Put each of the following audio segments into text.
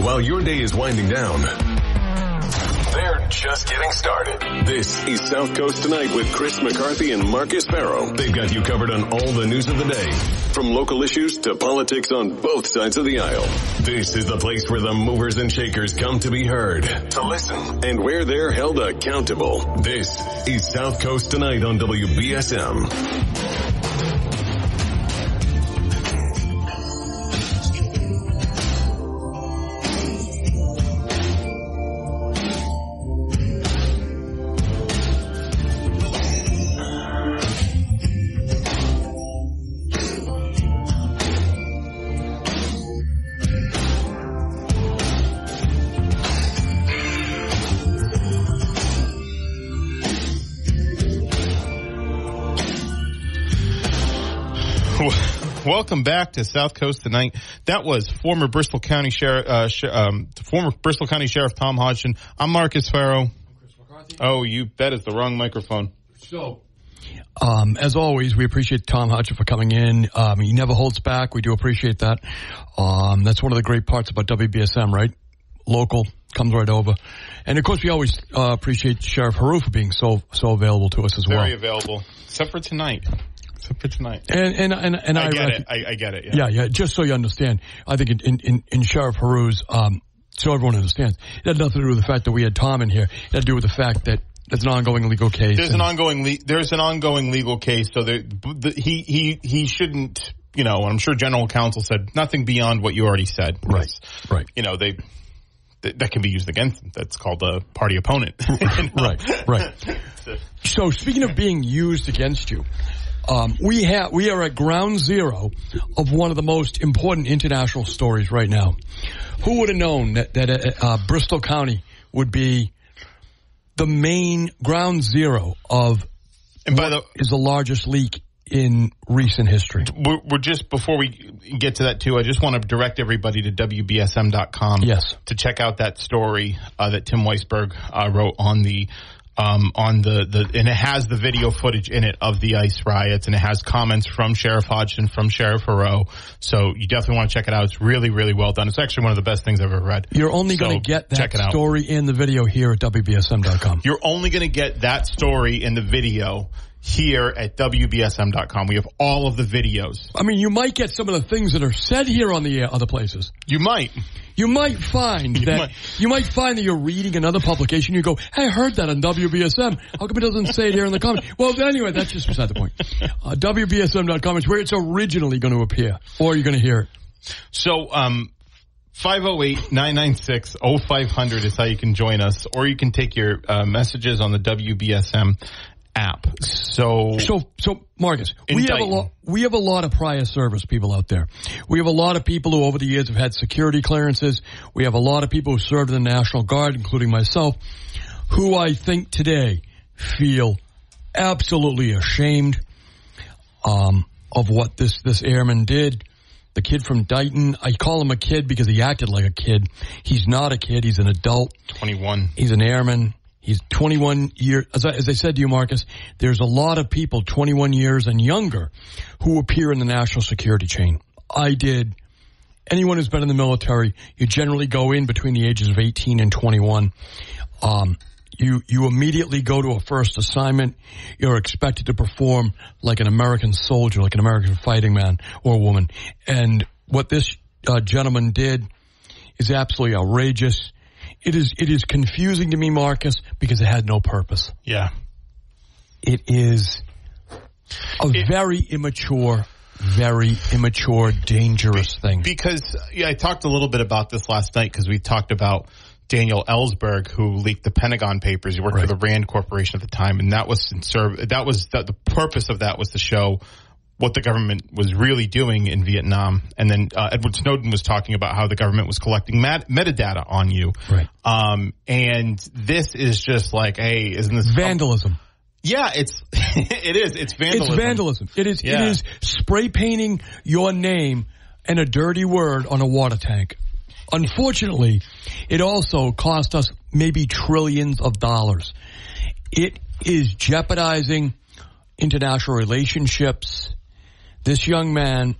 while your day is winding down. They're just getting started. This is South Coast Tonight with Chris McCarthy and Marcus Farrow. They've got you covered on all the news of the day, from local issues to politics on both sides of the aisle. This is the place where the movers and shakers come to be heard, to listen, and where they're held accountable. This is South Coast Tonight on WBSM. Welcome back to South Coast Tonight. That was former Bristol County Sheriff Tom Hodgson. I'm Marcus Farrow. I'm Chris McCarthy. Oh, you bet it's the wrong microphone. So, as always, we appreciate Tom Hodgson for coming in. He never holds back. We do appreciate that. That's one of the great parts about WBSM, right? Local, comes right over. And of course, we always appreciate Sheriff Haru for being so available to us as well. Very available, except for tonight. And I get it. Yeah. Just so you understand, I think in Sheriff Haru's, so everyone understands, it had nothing to do with the fact that we had Tom in here. It had to do with the fact that there's an ongoing legal case. There's an ongoing legal case. So he shouldn't. You know, I'm sure General Counsel said nothing beyond what you already said. Right. You know, that can be used against them. That's called a party opponent. Right. So speaking of being used against you. We are at ground zero of one of the most important international stories right now. Who would have known that Bristol County would be the main ground zero of is the largest leak in recent history? We're just, before we get to that too, I just want to direct everybody to WBSM.com. Yes. To check out that story that Tim Weisberg wrote on and it has the video footage in it of the ICE riots, and it has comments from Sheriff Hodgson, from Sheriff Haro. So you definitely want to check it out. It's really, really well done. It's actually one of the best things I've ever read. You're only going to get that story in the video here at WBSM.com. You're only going to get that story in the video here at WBSM.com. We have all of the videos. I mean, you might get some of the things that are said here on the other places. You might. You might find that you're reading another publication. You go, hey, I heard that on WBSM. How come it doesn't say it here in the comment? Well, anyway, that's just beside the point. WBSM.com is where it's originally going to appear, or you're going to hear it. So, 508-996-0500 is how you can join us, or you can take your messages on the WBSM app. So Marcus, we have a lot of prior service people out there. We have a lot of people who over the years have had security clearances. We have a lot of people who served in the National Guard, including myself, who I think today feel absolutely ashamed of what this airman did. The kid from Dighton, I call him a kid because he acted like a kid. He's not a kid. He's an adult. 21. He's an airman. He's 21 years. As I said to you, Marcus, there's a lot of people 21 years and younger who appear in the national security chain. I did. Anyone who's been in the military, you generally go in between the ages of 18 and 21. You immediately go to a first assignment. You're expected to perform like an American soldier, like an American fighting man or woman. And what this gentleman did is absolutely outrageous. It is confusing to me, Marcus, because it had no purpose. Yeah. It is very immature, dangerous thing. Because I talked a little bit about this last night because we talked about Daniel Ellsberg, who leaked the Pentagon Papers. He worked for the Rand Corporation at the time, and that was the purpose of that was to show what the government was really doing in Vietnam. And then Edward Snowden was talking about how the government was collecting metadata on you. Right. And this is just like, hey, isn't this vandalism? Yeah, it is. It's vandalism. It's vandalism. It is spray painting your name and a dirty word on a water tank. Unfortunately, it also cost us maybe trillions of dollars. It is jeopardizing international relationships. This young man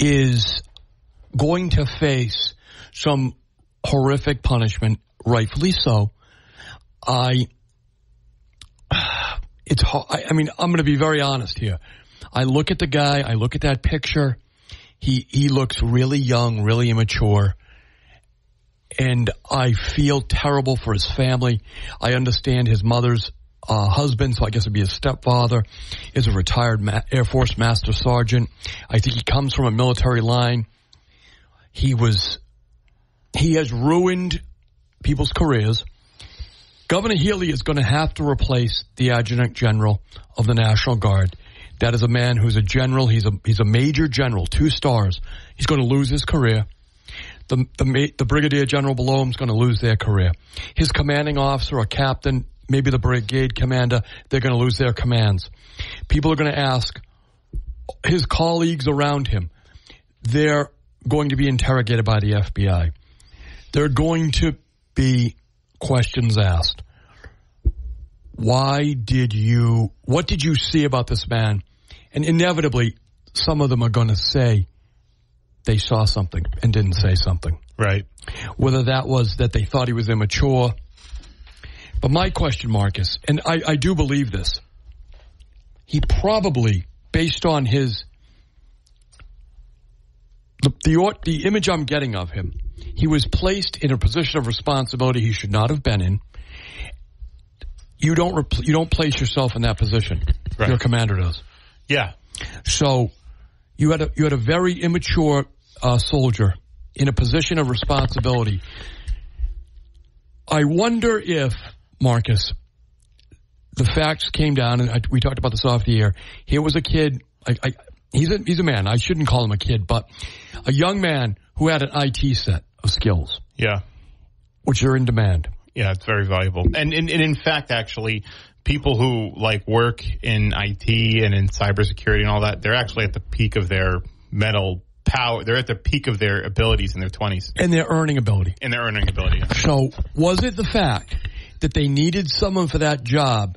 is going to face some horrific punishment, rightfully so. It's hard. I mean, I'm going to be very honest here. I look at the guy. I look at that picture. He looks really young, really immature. And I feel terrible for his family. I understand his mother's husband, so I guess it'd be his stepfather, is a retired Air Force Master Sergeant. I think he comes from a military line. He has ruined people's careers. Governor Healy is going to have to replace the Adjutant General of the National Guard. That is a man who's a general. He's a major general, 2 stars. He's going to lose his career. The brigadier general below him is going to lose their career. His commanding officer, a captain, maybe the brigade commander, they're going to lose their commands. People are going to ask his colleagues around him. They're going to be interrogated by the FBI. There are going to be questions asked. What did you see about this man? And inevitably, some of them are going to say they saw something and didn't say something. Right. Whether that was that they thought he was immature. But my question, Marcus, and I do believe this, he probably, based on his, the image I'm getting of him, he was placed in a position of responsibility he should not have been in. You don't place yourself in that position. Right. Your commander does. Yeah. So you had a very immature soldier in a position of responsibility. I wonder if, Marcus, the facts came down, and we talked about this off the air. Here was a kid. He's a man. I shouldn't call him a kid, but a young man who had an IT set of skills. Yeah. Which are in demand. Yeah, it's very valuable. And in fact, actually, people who work in IT and in cybersecurity and all that, they're actually at the peak of their mental power. They're at the peak of their abilities in their 20s. And their earning ability. Yeah. So was it the fact that they needed someone for that job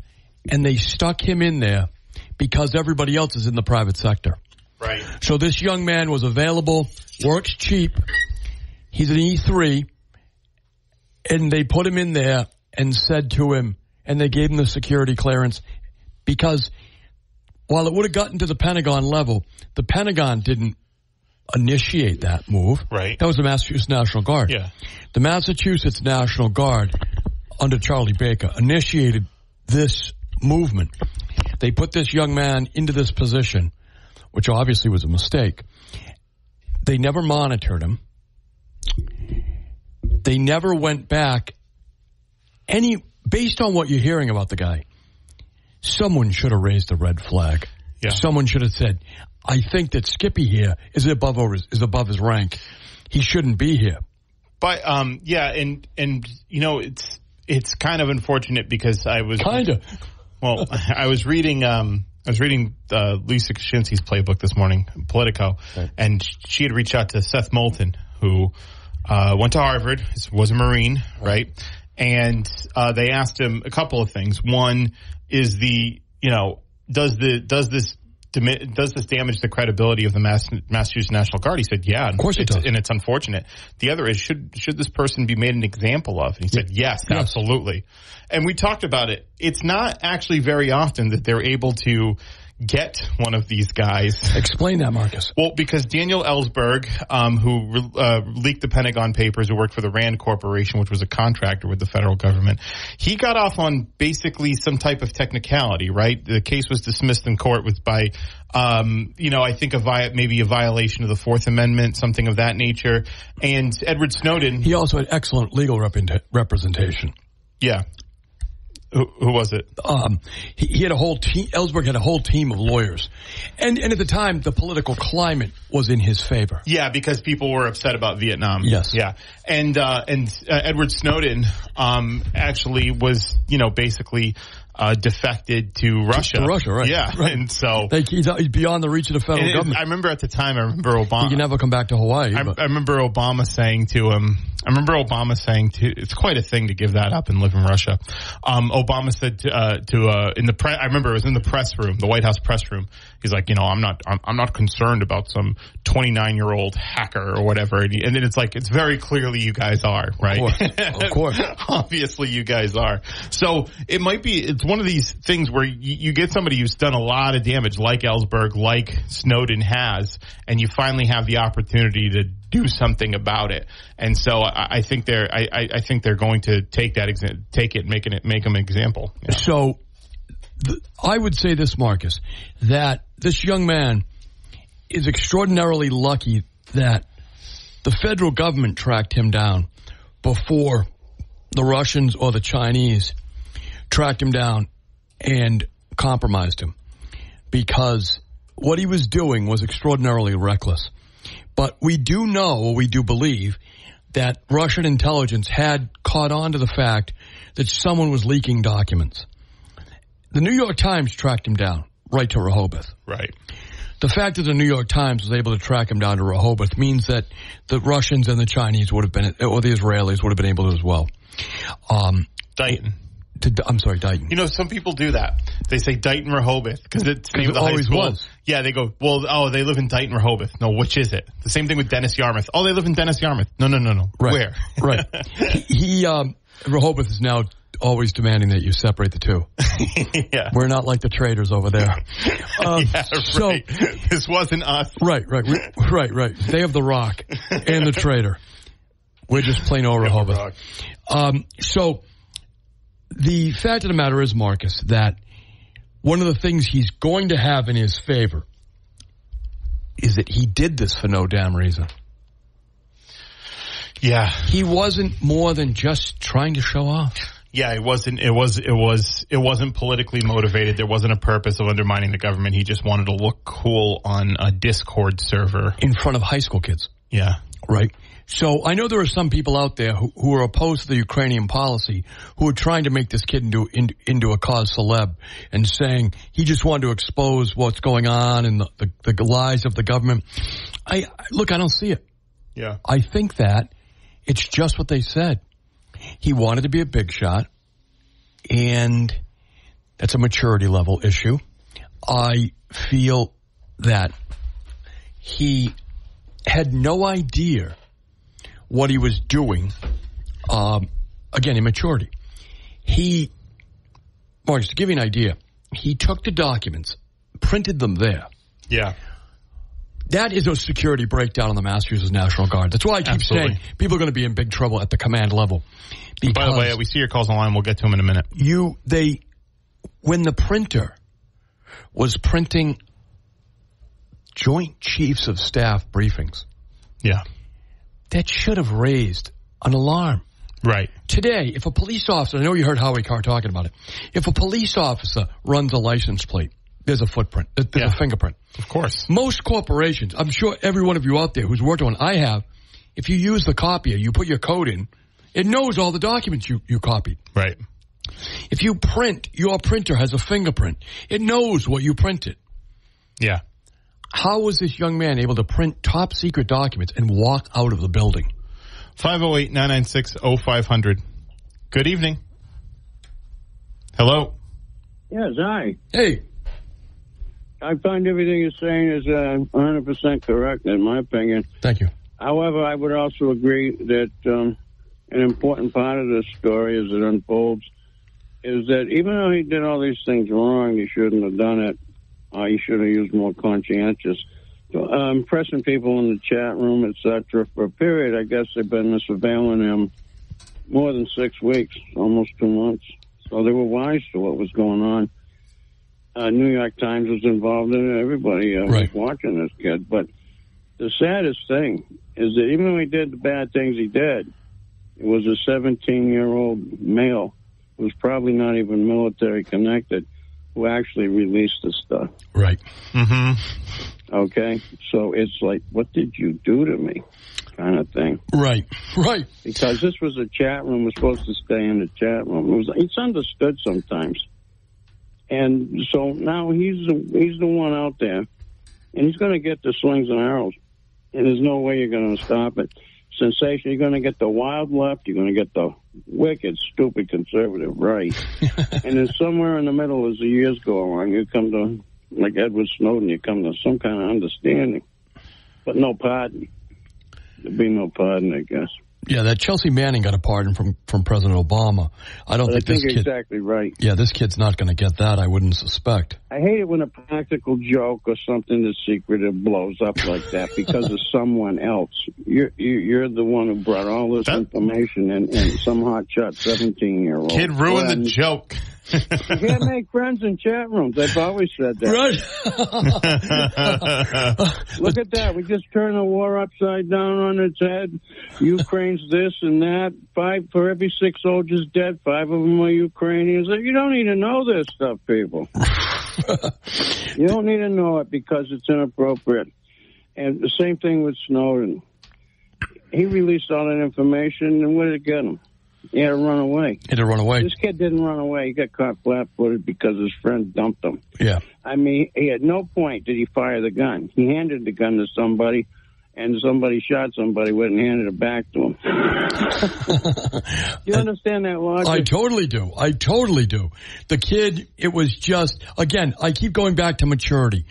and they stuck him in there because everybody else is in the private sector? Right. So this young man was available, works cheap. He's an E3. And they put him in there and said to him, and they gave him the security clearance because while it would have gotten to the Pentagon level, the Pentagon didn't initiate that move. Right. That was the Massachusetts National Guard. Yeah. The Massachusetts National Guard, under Charlie Baker, initiated this movement. They put this young man into this position, which obviously was a mistake. They never monitored him. They never went back. Based on what you're hearing about the guy, someone should have raised a red flag. Yeah. Someone should have said, I think that Skippy here is above his rank. He shouldn't be here. But yeah, and it's kind of unfortunate because I was reading Lisa Kaczynski's playbook this morning, Politico, right. And she had reached out to Seth Moulton, who went to Harvard, was a Marine, right? And they asked him a couple of things. One is does this damage the credibility of the Massachusetts National Guard? He said, yeah. Of course it does. And it's unfortunate. The other is, should this person be made an example of? And he said, yes, absolutely. And we talked about it. It's not actually very often that they're able to get one of these guys. Explain that, Marcus. Well, because Daniel Ellsberg, who leaked the Pentagon Papers, who worked for the RAND Corporation, which was a contractor with the federal government, he got off on basically some type of technicality, right? The case was dismissed in court by, I think maybe a violation of the Fourth Amendment, something of that nature. And Edward Snowden. He also had excellent legal representation. Yeah. Who was it? He had a whole team. Ellsberg had a whole team of lawyers, and at the time, the political climate was in his favor. Yeah, because people were upset about Vietnam. Yes. Yeah, and Edward Snowden actually was basically defected to Russia. To Russia, right? Yeah, right. And so he's beyond the reach of the federal government. I remember at the time. Obama. He can never come back to Hawaii. I remember Obama saying to him. It's quite a thing to give that up and live in Russia. Obama said in the press. I remember it was in the press room, the White House press room. He's like, I'm not concerned about some 29-year-old hacker or whatever. And then it's like, it's very clearly you guys are, right? Of course. Obviously you guys are. So it's one of these things where you get somebody who's done a lot of damage, like Ellsberg, like Snowden has, and you finally have the opportunity to do something about it. And so I think they're going to take it and make them an example. Yeah. So I would say this, Marcus, that this young man is extraordinarily lucky that the federal government tracked him down before the Russians or the Chinese tracked him down and compromised him, because what he was doing was extraordinarily reckless. But we do know, or we do believe, that Russian intelligence had caught on to the fact that someone was leaking documents. The New York Times tracked him down right to Rehoboth. Right. The fact that the New York Times was able to track him down to Rehoboth means that the Russians and the Chinese would have been, or the Israelis would have been able to as well. Dighton. I'm sorry, Dighton. You know, some people do that. They say Dighton, Rehoboth, because it's the name of the high always school. Was. Yeah, they go, they live in Dighton, Rehoboth. No, which is it? The same thing with Dennis Yarmouth. Oh, they live in Dennis Yarmouth. No. Right. Where? Right. Rehoboth is now always demanding that you separate the two. Yeah. We're not like the traders over there. Yeah, right. This wasn't us. Right. They have the Rock and the trader. We're just plain old Rehoboth. So the fact of the matter is, Marcus, that one of the things he's going to have in his favor is that he did this for no damn reason. Yeah. He wasn't more than just trying to show off. Yeah, it wasn't politically motivated. There wasn't a purpose of undermining the government. He just wanted to look cool on a Discord server. In front of high school kids. Yeah. Right. So I know there are some people out there who are opposed to the Ukrainian policy, who are trying to make this kid into a cause celeb and saying he just wanted to expose what's going on and the lies of the government. I don't see it. Yeah. I think that it's just what they said. He wanted to be a big shot, and that's a maturity level issue. I feel that he had no idea what he was doing. Again, immaturity. Marcus, to give you an idea, he took the documents, printed them there. Yeah. That is a security breakdown on the Massachusetts National Guard. That's why I keep saying people are going to be in big trouble at the command level. By the way, we see your calls on the line. We'll get to them in a minute. When the printer was printing Joint Chiefs of Staff briefings, yeah, that should have raised an alarm. Right. Today, if a police officer, I know you heard Howie Carr talking about it, if a police officer runs a license plate, there's a footprint, there's a fingerprint. Of course. Most corporations, I'm sure every one of you out there who's worked on, I have, if you use the copier, you put your code in, it knows all the documents you copied. Right. If you print, your printer has a fingerprint. It knows what you printed. Yeah. How was this young man able to print top secret documents and walk out of the building? 508-996-0500. Good evening. Hello. Yes, hi. Hey. I find everything you're saying is 100% correct, in my opinion. Thank you. However, I would also agree that an important part of this story, as it unfolds, is that even though he did all these things wrong, he shouldn't have done it. He should have used more conscientious. Pressing people in the chat room, etc. For a period, I guess they've been surveilling him more than 6 weeks, almost 2 months. So they were wise to what was going on. New York Times was involved in it. Everybody was watching this kid. But the saddest thing is that even when he did the bad things he did, it was a 17-year-old male who was probably not even military connected who actually released the stuff. Right. Mm-hmm. Okay? So it's like, what did you do to me? Kind of thing. Right. Because this was a chat room. We're supposed to stay in the chat room. It's understood sometimes. And so now he's the one out there, and he's going to get the slings and arrows, and there's no way you're going to stop it. Sensation, you're going to get the wild left, you're going to get the wicked, stupid conservative right, and then somewhere in the middle, as the years go on, you come to, like Edward Snowden, you come to some kind of understanding. but no pardon. There'd be no pardon, I guess. Yeah, that Chelsea Manning got a pardon from President Obama. I think this kid... exactly right. Yeah, this kid's not going to get that, I wouldn't suspect. I hate it when a practical joke or something that's secretive blows up like that because of someone else. You're the one who brought all this information and some hotshot 17-year-old. Kid ruined the joke. You can't make friends in chat rooms. I've always said that. Right. Look at that. We just turned the war upside down on its head. Ukraine's this and that. For every 6 soldiers dead, 5 of them are Ukrainians. You don't need to know this stuff, people. You don't need to know it because it's inappropriate. And the same thing with Snowden. He released all that information, and where did it get him? He had to run away. This kid didn't run away. He got caught flat-footed because his friend dumped him. Yeah. I mean, he at no point did he fire the gun. He handed the gun to somebody, and somebody shot somebody with it and handed it back to him. You understand that logic? I totally do. The kid, it was just, again, I keep going back to maturity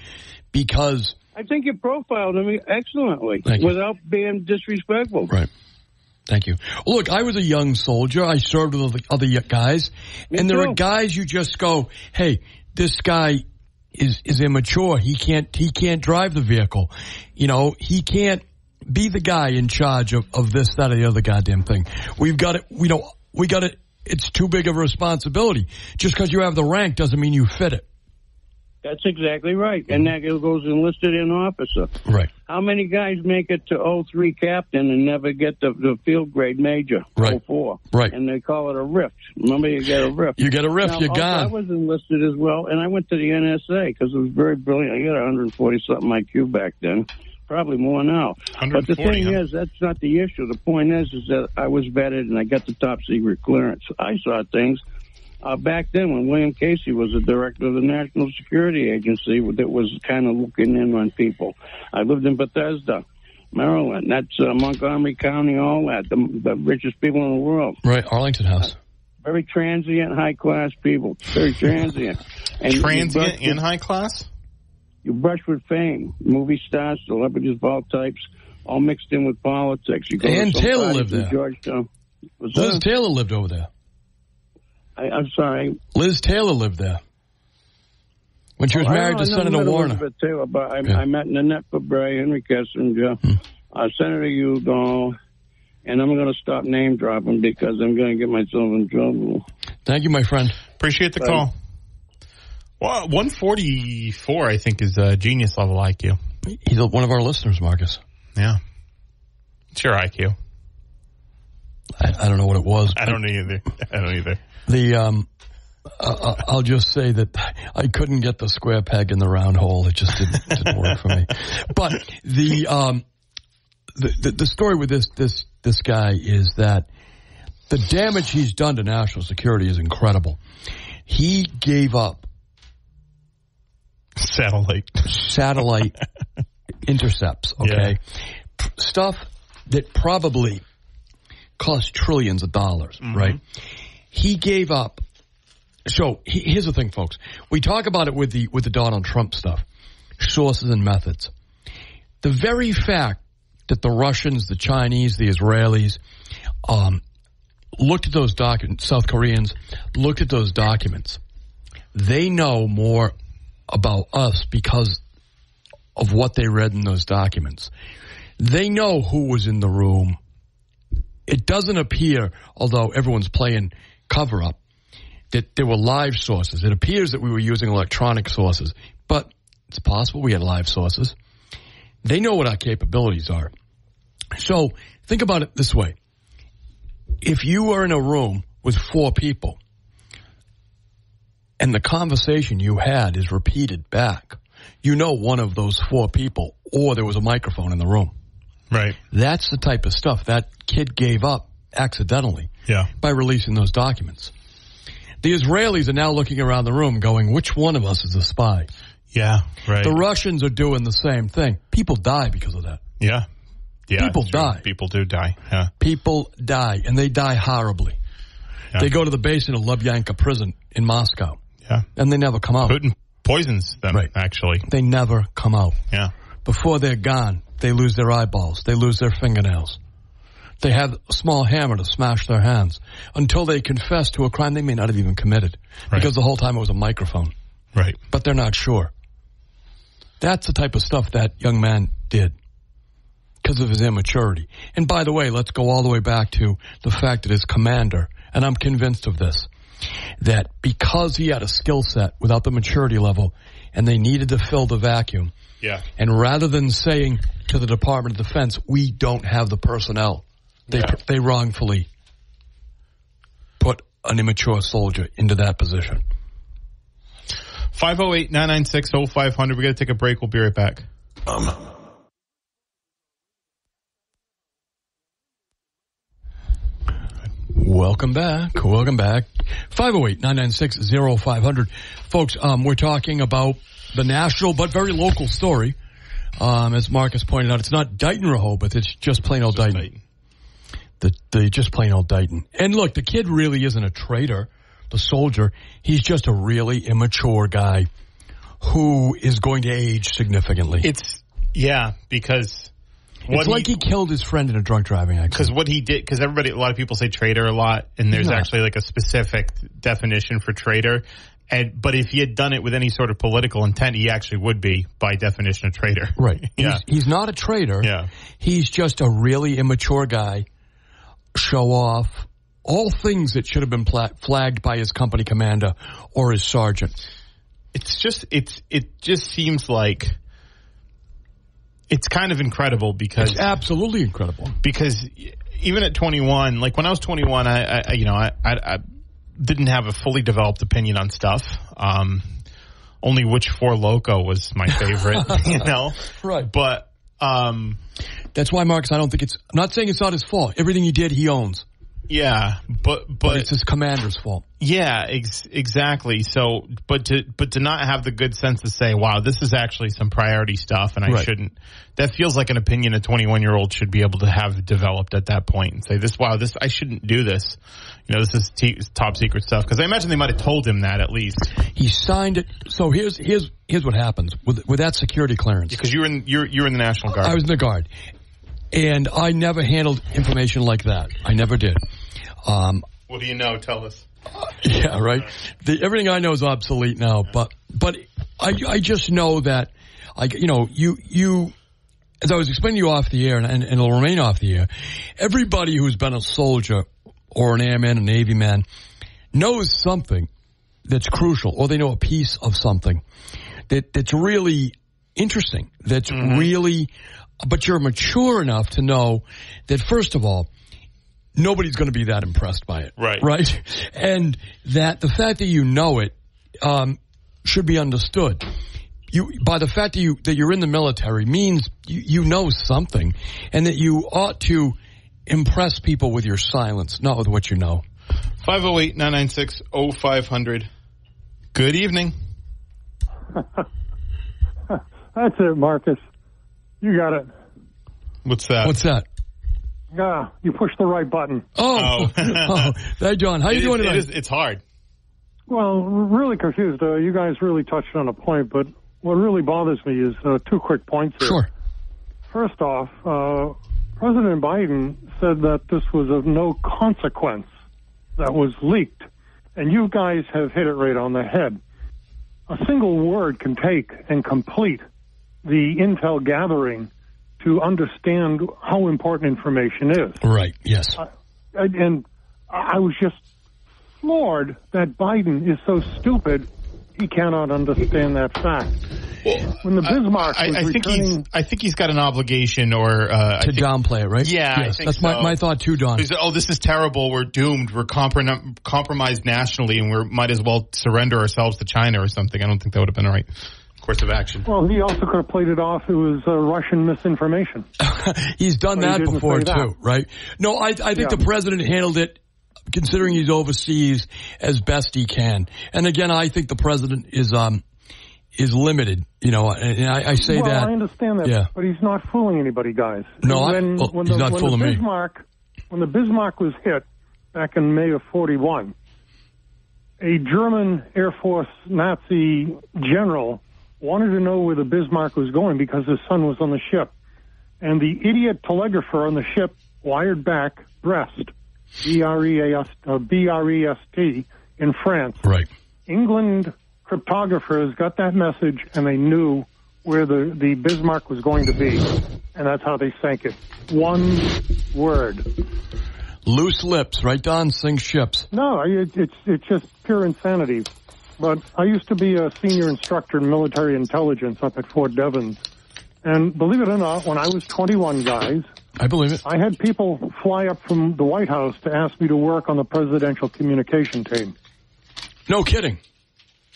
because... I think you profiled him excellently without being disrespectful. Right. Thank you. Look, I was a young soldier. I served with other guys. Me there too. are guys you just go, hey, this guy is immature. He can't drive the vehicle. You know, he can't be the guy in charge of this, that, or the other goddamn thing. We got it. It's too big of a responsibility. Just because you have the rank doesn't mean you fit it. That's exactly right. And that goes enlisted in officer. Right. How many guys make it to 03 captain and never get the field grade major? Right. 04. Right. And they call it a rift. Remember, you get a rift. You get a rift, now, you're gone. I was enlisted as well, and I went to the NSA because it was very brilliant. I got 140-something IQ back then. Probably more now. But the thing is, that's not the issue. The point is that I was vetted and I got the top secret clearance. I saw things. Back then, when William Casey was the director of the National Security Agency, that was kind of looking in on people. I lived in Bethesda, Maryland. That's Montgomery County, all that, the richest people in the world. Right, Arlington House. Very transient, high-class people. Very transient. And transient and high-class? You brush with fame. Movie stars, celebrities of all types, all mixed in with politics. You go and to Taylor lived there. Georgetown. Liz Taylor lived over there. I'm sorry. Liz Taylor lived there when she was married to Senator Warner. Taylor, but I met Nanette Fabre, Henry Kissinger, Senator Udall, and I'm going to stop name dropping because I'm going to get myself in trouble. Thank you, my friend. Appreciate the call. Well, 144, I think, is genius level IQ. He's one of our listeners, Marcus. Yeah. It's your IQ. I don't know what it was. I don't either. I'll just say that I couldn't get the square peg in the round hole. It just didn't work for me. But the story with this guy is that the damage he's done to national security is incredible. He gave up satellite intercepts. Okay, stuff that probably cost trillions of dollars, right? He gave up. So here's the thing, folks. We talk about it with the Donald Trump stuff, sources and methods. The very fact that the Russians, the Chinese, the Israelis looked at those documents, South Koreans looked at those documents, they know more about us because of what they read in those documents. They know who was in the room. It doesn't appear, although everyone's playing cover-up, that there were live sources. It appears that we were using electronic sources, but it's possible we had live sources. They know what our capabilities are. So think about it this way. If you are in a room with 4 people and the conversation you had is repeated back, you know one of those 4 people, or there was a microphone in the room. Right. That's the type of stuff that kid gave up accidentally by releasing those documents. The Israelis are now looking around the room going, which one of us is a spy? Yeah, right. The Russians are doing the same thing. People die because of that. Yeah. People die. People do die. Yeah. People die, and they die horribly. Yeah. They go to the basin of Lubyanka prison in Moscow. Yeah. And they never come out. Putin poisons them, actually. They never come out. Yeah. Before they're gone, they lose their eyeballs, they lose their fingernails. They have a small hammer to smash their hands until they confess to a crime they may not have even committed because the whole time it was a microphone. Right. But they're not sure. That's the type of stuff that young man did because of his immaturity. And by the way, let's go all the way back to the fact that his commander, and I'm convinced of this, that because he had a skill set without the maturity level and they needed to fill the vacuum, and rather than saying to the Department of Defense, we don't have the personnel, they wrongfully put an immature soldier into that position. 508-996-0500. We got to take a break. We'll be right back. Welcome back. 508-996-0500. Folks, we're talking about the national but very local story. As Marcus pointed out, it's not Dighton Rehoboth, it's just plain old Dighton. The just plain old Dighton. And look, the kid really isn't a traitor, the soldier. He's just a really immature guy who is going to age significantly. Because it's like he killed his friend in a drunk driving accident. Because what he did, because a lot of people say traitor a lot, and there's actually like a specific definition for traitor. But if he had done it with any sort of political intent, he actually would be, by definition, a traitor. Right. He's not a traitor. Yeah. He's just a really immature guy. Show off. All things that should have been flagged by his company commander or his sergeant. It just seems like it's kind of incredible because it's absolutely incredible. Because even at 21, like when I was 21, I didn't have a fully developed opinion on stuff. Only Which Four Loco was my favorite, Right. But that's why, Marcus, I'm not saying it's not his fault. Everything he did, he owns. Yeah, but it's his commander's fault. Yeah, exactly. So, but to not have the good sense to say, "Wow, this is actually some priority stuff," and I shouldn't. That feels like an opinion a 21-year-old should be able to have developed at that point and say, "This, I shouldn't do this." This is top secret stuff. Because I imagine they might have told him that at least. He signed it. So here's what happens with that security clearance. Because you were in the National Guard. I was in the Guard. And I never handled information like that. I never did. What do you know? Tell us. Yeah, right. Everything I know is obsolete now. But I just know that you as I was explaining to you off the air, and it'll remain off the air. Everybody who's been a soldier or an airman, a Navy man, knows something that's crucial, or they know a piece of something that's really interesting. That's really. But you're mature enough to know that, first of all, nobody's going to be that impressed by it. Right? And that the fact that you know it should be understood. By the fact that you're in the military means you know something, and that you ought to impress people with your silence, not with what you know. 508-996-0500. Good evening. That's it, Marcus. You got it. What's that? Yeah, you pushed the right button. Oh. Hey, John, how you doing tonight? It's hard. Well, really confused. You guys really touched on a point, but what really bothers me is two quick points here. Sure. First off, President Biden said that this was of no consequence that was leaked, and you guys have hit it right on the head. A single word can take and complete the intel gathering to understand how important information is. Right, yes. And I was just floored that Biden is so stupid he cannot understand that fact. Well, when the Bismarck was I think he's got an obligation to downplay it, right? Yeah, yes, I think that's my thought too, Don. This is terrible. We're doomed. We're compromised nationally, and we might as well surrender ourselves to China or something. I don't think that would have been the right course of action. Well, he also could have played it off. It was Russian misinformation. He's done that before too, right? No, I think the president handled it, considering he's overseas, as best he can. And again, I think the president is limited, and I say that. Well, I understand that, but he's not fooling anybody, guys. No, he's not fooling me. When the Bismarck was hit back in May of 41, a German Air Force Nazi general wanted to know where the Bismarck was going because his son was on the ship. and the idiot telegrapher on the ship wired back Brest, B-R-E-S-T, in France. Right. England cryptographers got that message, and they knew where the Bismarck was going to be, and that's how they sank it. One word. Loose lips, right, Don? Sink ships. No, it's just pure insanity. But I used to be a senior instructor in military intelligence up at Fort Devens. And believe it or not, when I was 21, guys, I believe it. I had people fly up from the White House to ask me to work on the presidential communication team. No kidding.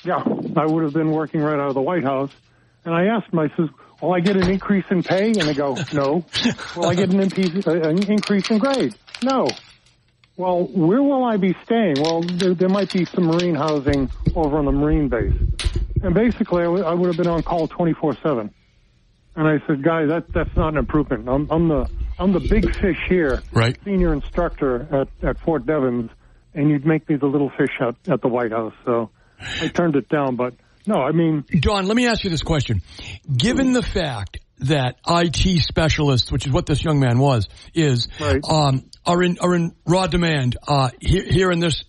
Yeah, I would have been working right out of the White House. And I asked them, I says, will I get an increase in pay? And they go, no. Will I get an increase in grade? No. Well, where will I be staying? Well, there might be some Marine housing over on the Marine base. And basically, I would have been on call 24/7. And I said, guys, that's not an improvement. I'm the big fish here, right? Senior instructor at Fort Devens, and you'd make me the little fish at the White House. So I turned it down. But no, I mean, Don, let me ask you this question: given the fact that IT specialists, which is what this young man was, right. Are in raw demand here in this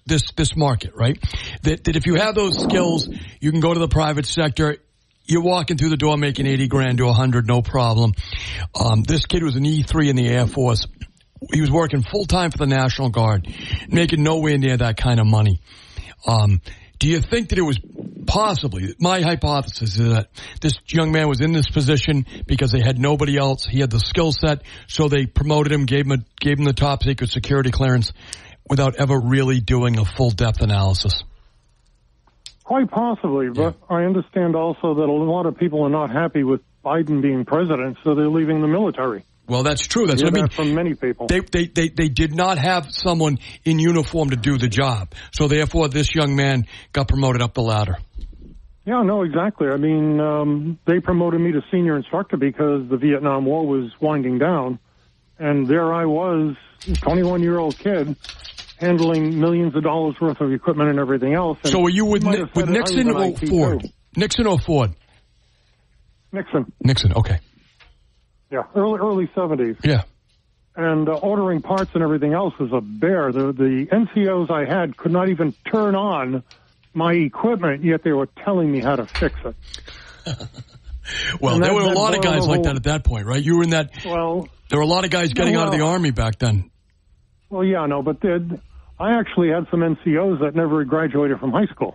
market, right? That if you have those skills, you can go to the private sector. You're walking through the door making $80,000 to $100,000, no problem. This kid was an E3 in the Air Force. He was working full time for the National Guard, making nowhere near that kind of money. Do you think that it was possibly, my hypothesis is that this young man was in this position because they had nobody else. He had the skill set, so they promoted him, gave him the top secret security clearance without ever really doing a full depth analysis? Quite possibly, but yeah. I understand also that a lot of people are not happy with Biden being president, so they're leaving the military. Well, that's true. That's what I mean. From many people. They did not have someone in uniform to do the job. So therefore, this young man got promoted up the ladder. Yeah, no, exactly. I mean, they promoted me to senior instructor because the Vietnam War was winding down. And there I was, a 21-year-old kid, handling millions of dollars worth of equipment and everything else. And so were you with Nixon or Ford? Too. Nixon or Ford? Nixon, okay. Yeah, early 70s. Yeah. And ordering parts and everything else was a bear. The NCOs I had could not even turn on my equipment, yet they were telling me how to fix it. Well, there were a lot of guys like that at that point, right? You were in that. Well, there were a lot of guys getting out of the Army back then. Well, yeah, no, but I actually had some NCOs that never graduated from high school.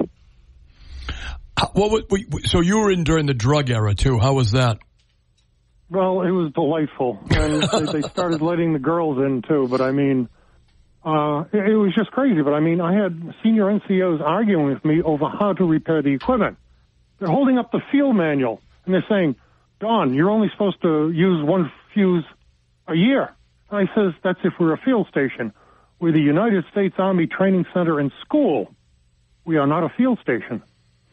So you were in during the drug era, too. How was that? Well, it was delightful. And they started letting the girls in, too. But, I mean, it was just crazy. But, I mean, I had senior NCOs arguing with me over how to repair the equipment. They're holding up the field manual, and they're saying, Don, you're only supposed to use one fuse a year. And I says, that's if we're a field station. We're the United States Army Training Center and School. We are not a field station.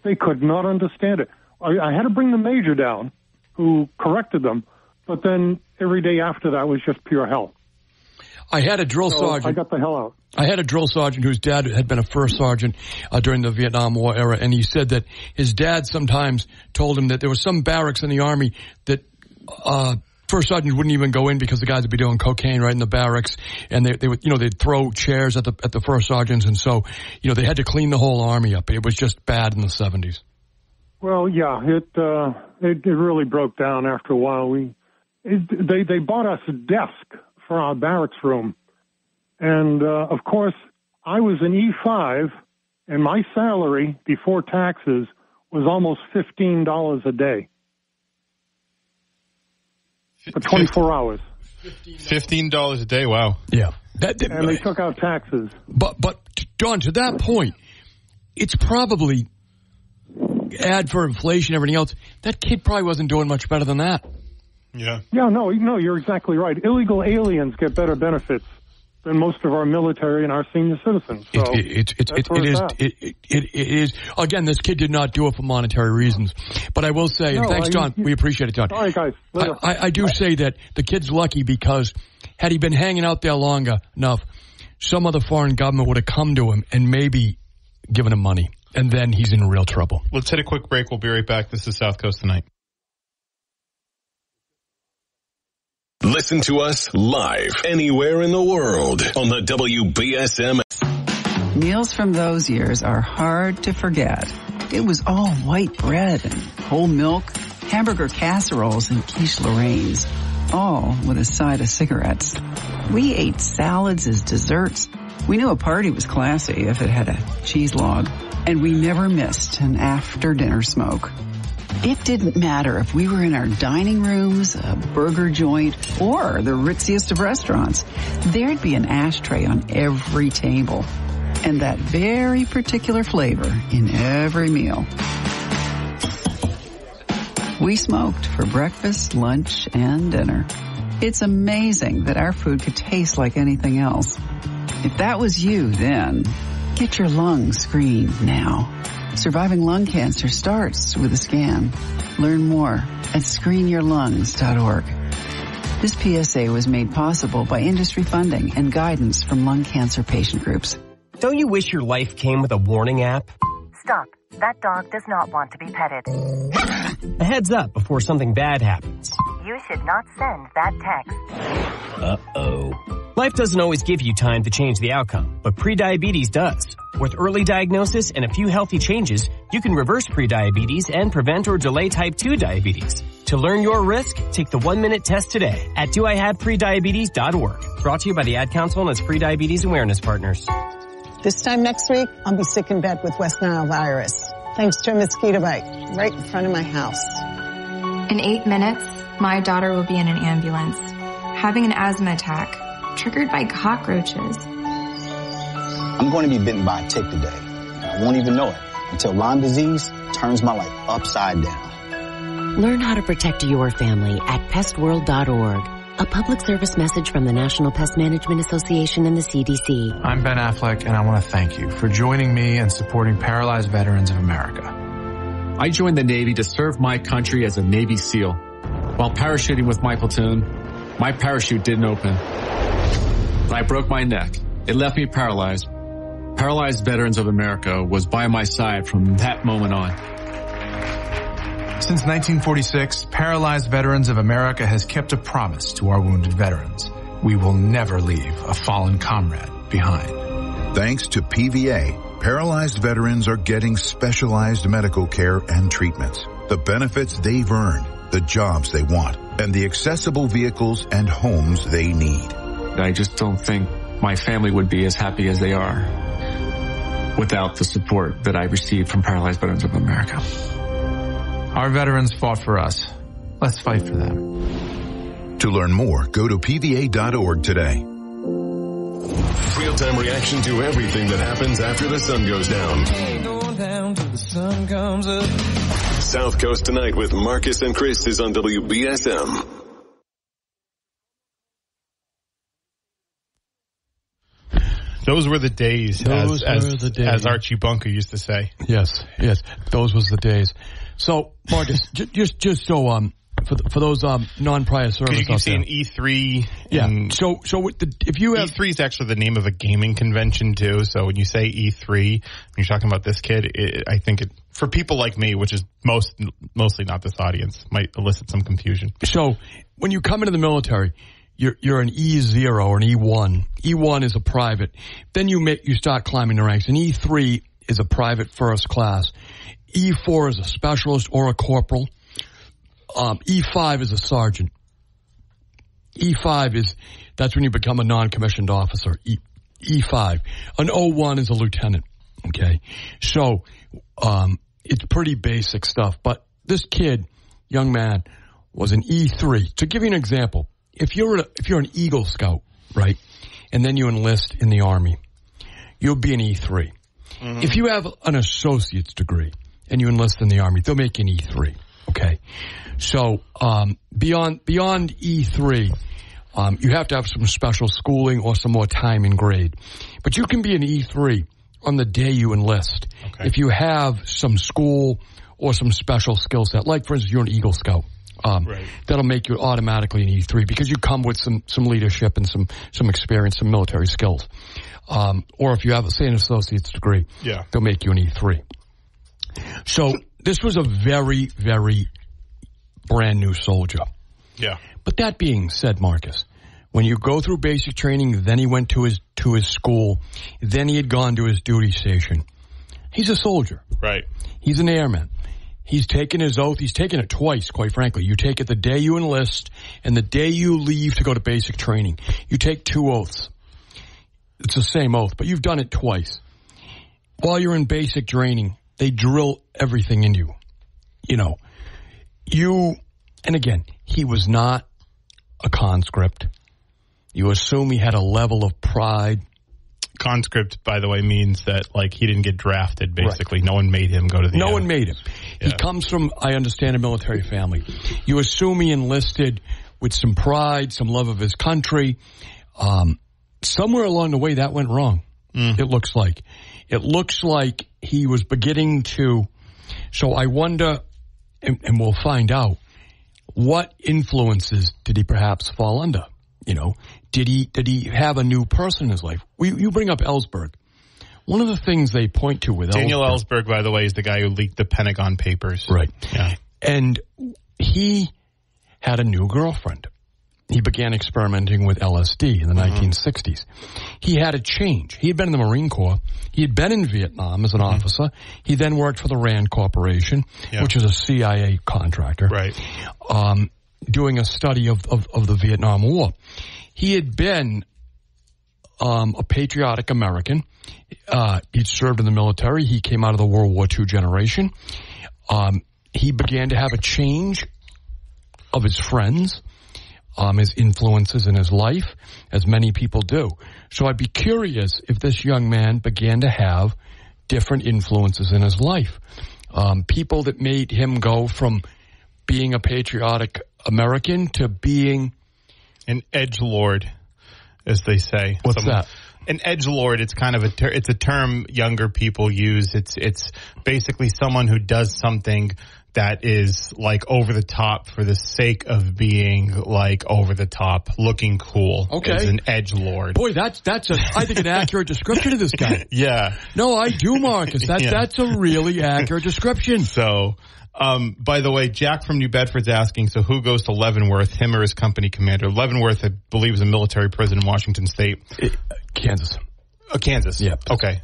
They could not understand it. I had to bring the major down, who corrected them, but then every day after that was just pure hell. I had a drill sergeant. I got the hell out. I had a drill sergeant whose dad had been a first sergeant during the Vietnam War era, and he said that his dad sometimes told him that there was some barracks in the Army that first sergeants wouldn't even go in because the guys would be doing cocaine right in the barracks, and they would, they'd throw chairs at the first sergeants, and so, they had to clean the whole Army up. It was just bad in the 70s. Well, yeah, it really broke down after a while. They bought us a desk for our barracks room, and of course, I was an E5, and my salary before taxes was almost $15 a day. For 24 hours. $15 a day, wow. Yeah. And they took out taxes. But Don, to that point, it's probably, add for inflation and everything else, that kid probably wasn't doing much better than that. Yeah. Yeah, no, you're exactly right. Illegal aliens get better benefits than most of our military and our senior citizens. So it is. Again, this kid did not do it for monetary reasons. But I will say, and thanks, John. We appreciate it, John. All right, guys. I do say that the kid's lucky because had he been hanging out there long enough, some other foreign government would have come to him and maybe given him money. And then he's in real trouble. Let's hit a quick break. We'll be right back. This is South Coast Tonight. Listen to us live anywhere in the world on the WBSM. Meals from those years are hard to forget. It was all white bread and whole milk, hamburger casseroles and quiche Lorraines, all with a side of cigarettes. We ate salads as desserts. We knew a party was classy if it had a cheese log, and we never missed an after-dinner smoke. It didn't matter if we were in our dining rooms, a burger joint, or the ritziest of restaurants. There'd be an ashtray on every table, and that very particular flavor in every meal. We smoked for breakfast, lunch, and dinner. It's amazing that our food could taste like anything else. If that was you then, get your lungs screened now. Surviving lung cancer starts with a scan. Learn more at screenyourlungs.org. This PSA was made possible by industry funding and guidance from lung cancer patient groups. Don't you wish your life came with a warning app? Stop. That dog does not want to be petted. A heads up before something bad happens. You should not send that text. Uh-oh. Life doesn't always give you time to change the outcome, but prediabetes does. With early diagnosis and a few healthy changes, you can reverse prediabetes and prevent or delay type 2 diabetes. To learn your risk, take the 1-minute test today at doihaveprediabetes.org. Brought to you by the Ad Council and its Prediabetes Awareness Partners. This time next week, I'll be sick in bed with West Nile virus, thanks to a mosquito bite right in front of my house. In 8 minutes, my daughter will be in an ambulance, having an asthma attack, triggered by cockroaches. I'm going to be bitten by a tick today. I won't even know it until Lyme disease turns my life upside down. Learn how to protect your family at pestworld.org. A public service message from the National Pest Management Association and the CDC. I'm Ben Affleck, and I want to thank you for joining me and supporting Paralyzed Veterans of America. I joined the Navy to serve my country as a Navy SEAL. While parachuting with my platoon, my parachute didn't open. I broke my neck. It left me paralyzed. Paralyzed Veterans of America was by my side from that moment on. Since 1946, Paralyzed Veterans of America has kept a promise to our wounded veterans. We will never leave a fallen comrade behind. Thanks to PVA, paralyzed veterans are getting specialized medical care and treatments, the benefits they've earned, the jobs they want, and the accessible vehicles and homes they need. I just don't think my family would be as happy as they are without the support that I received from Paralyzed Veterans of America. Our veterans fought for us. Let's fight for them. To learn more, go to PVA.org today. Real-time reaction to everything that happens after the sun goes down. South Coast Tonight with Marcus and Chris is on WBSM. Those were the days, as Archie Bunker used to say. Yes, those was the days. So, Marcus, just so for those non-prior service, you keep saying E3. Yeah. So if you have E3 is actually the name of a gaming convention too. So when you say E3, when you're talking about this kid, I think it for people like me, which is mostly not this audience, might elicit some confusion. So when you come into the military, you're an E0 or an E1. E1 is a private. Then you start climbing the ranks. An E3 is a private first class. E4 is a specialist or a corporal. E5 is a sergeant. E5 that's when you become a non-commissioned officer. E5. An O1 is a lieutenant. Okay. So, it's pretty basic stuff. But this kid, young man, was an E3. To give you an example, if you're an Eagle Scout, right, and then you enlist in the Army, you'll be an E3. Mm-hmm. If you have an associate's degree and you enlist in the Army, they'll make you an E3. Okay. So, beyond E3, you have to have some special schooling or some more time in grade. But you can be an E3 on the day you enlist. Okay. If you have some school or some special skill set, like for instance, you're an Eagle Scout. Right. That'll make you automatically an E3 because you come with some leadership and some experience, some military skills. Or if you have, say, an associate's degree, they'll make you an E3. So this was a very, very brand new soldier. Yeah. But that being said, Marcus, when you go through basic training, then he went to his school, then he had gone to his duty station. He's a soldier. Right. He's an airman. He's taken his oath. He's taken it twice, quite frankly. You take it the day you enlist and the day you leave to go to basic training. You take 2 oaths. It's the same oath, but you've done it twice. While you're in basic training, they drill everything in you. And again, he was not a conscript. You assume he had a level of pride. Conscript, by the way, means that he didn't get drafted. Basically, right. No one made him go to the. No one made him. Yeah. He comes from, I understand, a military family. You assume he enlisted with some pride, some love of his country. Somewhere along the way, that went wrong. It looks like. It looks like he was beginning to. So I wonder, and we'll find out, what influences did he perhaps fall under? Did he have a new person in his life? You bring up Ellsberg. One of the things they point to with Daniel Ellsberg, by the way, is the guy who leaked the Pentagon Papers. Right. Yeah. And he had a new girlfriend. He began experimenting with LSD in the 1960s. He had a change. He had been in the Marine Corps. He had been in Vietnam as an officer. He then worked for the RAND Corporation, which is a CIA contractor. Right. Doing a study of the Vietnam War. He had been a patriotic American. He'd served in the military. He came out of the World War II generation. He began to have a change of his friends, his influences in his life, as many people do. So I'd be curious if this young man began to have different influences in his life. People that made him go from being a patriotic American to being an edgelord, as they say. What's that? An edgelord, it's kind of it's a term younger people use. It's basically someone who does something that is over the top for the sake of being over the top, looking cool. Okay. Is an edgelord. Boy, that's I think an accurate description of this guy. Yeah. No, I do, Marcus. That's a really accurate description. So, by the way, Jack from New Bedford's asking, so who goes to Leavenworth, him or his company commander? Leavenworth, I believe, is a military prison in Washington State. Kansas. Kansas. Yeah. Okay.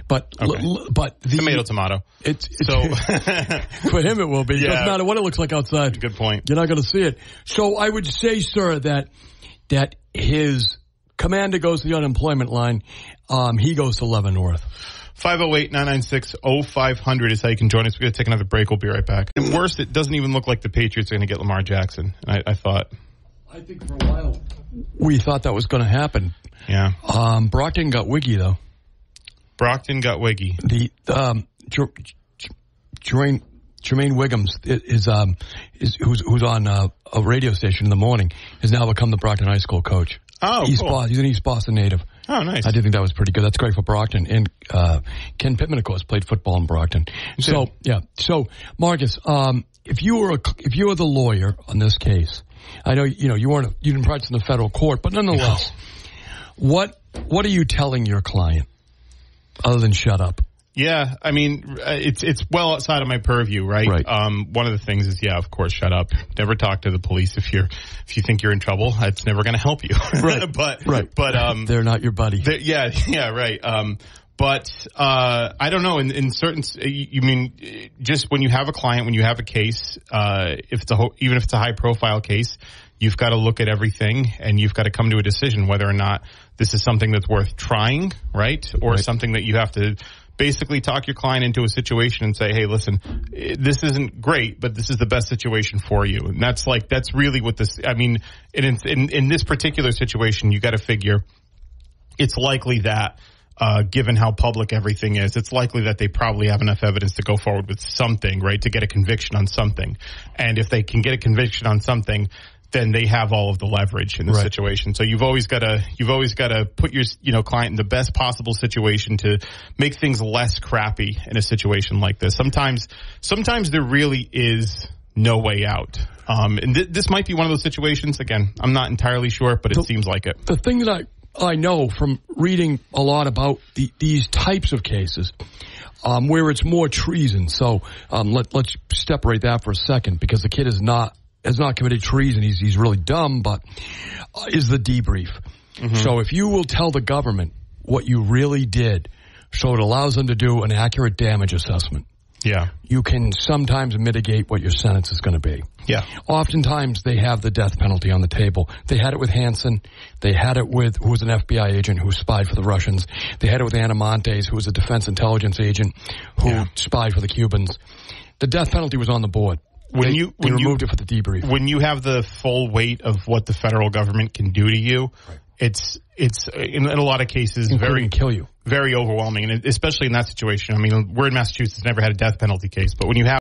But tomato. It's so for him it will be. It doesn't matter what it looks like outside. Good point. You're not going to see it. So I would say, sir, that his commander goes to the unemployment line. He goes to Leavenworth. 508-996-0500 is how you can join us. We're going to take another break. We'll be right back. And worse, it doesn't even look like the Patriots are going to get Lamar Jackson. And I thought. I think for a while we thought that was going to happen. Yeah. Brockton got wiggy, though. Brockton got wiggy. The Jermaine Wiggums who's on a radio station in the morning has now become the Brockton High School coach. Oh, cool. He's an East Boston native. Oh, nice. I did think that was pretty good. That's great for Brockton. And Ken Pittman, of course, played football in Brockton. So, yeah. So, Marcus, if you were the lawyer on this case, I know you didn't practice in the federal court, but nonetheless, what are you telling your client other than shut up? Yeah, I mean, it's well outside of my purview, right? One of the things is, of course, shut up. Never talk to the police if you think you're in trouble. It's never going to help you. Right. but they're not your buddy. Right. But I don't know. In certain, you mean just when you have a client, when you have a case, even if it's a high profile case, you've got to look at everything and you've got to come to a decision whether or not this is something that's worth trying, right? Or something that you have to basically talk your client into a situation and say, hey, listen, this isn't great, but this is the best situation for you. And that's really what this, I mean, in this particular situation, you got to figure it's likely that, given how public everything is, it's likely that they probably have enough evidence to go forward with something, right? To get a conviction on something. And if they can get a conviction on something, then they have all of the leverage in the situation. So you've always got to put your client in the best possible situation to make things less crappy in a situation like this. Sometimes there really is no way out. And this might be one of those situations. Again, I'm not entirely sure, but it seems like it. The thing that I know from reading a lot about these types of cases, where it's more treason. So let's separate that for a second, because the kid is not has not committed treason. He's really dumb, but is the debrief. Mm-hmm. So if you will tell the government what you really did, so it allows them to do an accurate damage assessment. Yeah. You can sometimes mitigate what your sentence is going to be. Yeah. Oftentimes they have the death penalty on the table. They had it with Hansen. They had it with, who was an FBI agent who spied for the Russians. They had it with Anamontes, who was a defense intelligence agent who spied for the Cubans. The death penalty was on the board. They removed it for the debrief. When you have the full weight of what the federal government can do to you, it's in a lot of cases kill you. Very overwhelming, and especially in that situation. I mean, we're in Massachusetts, never had a death penalty case, but when you have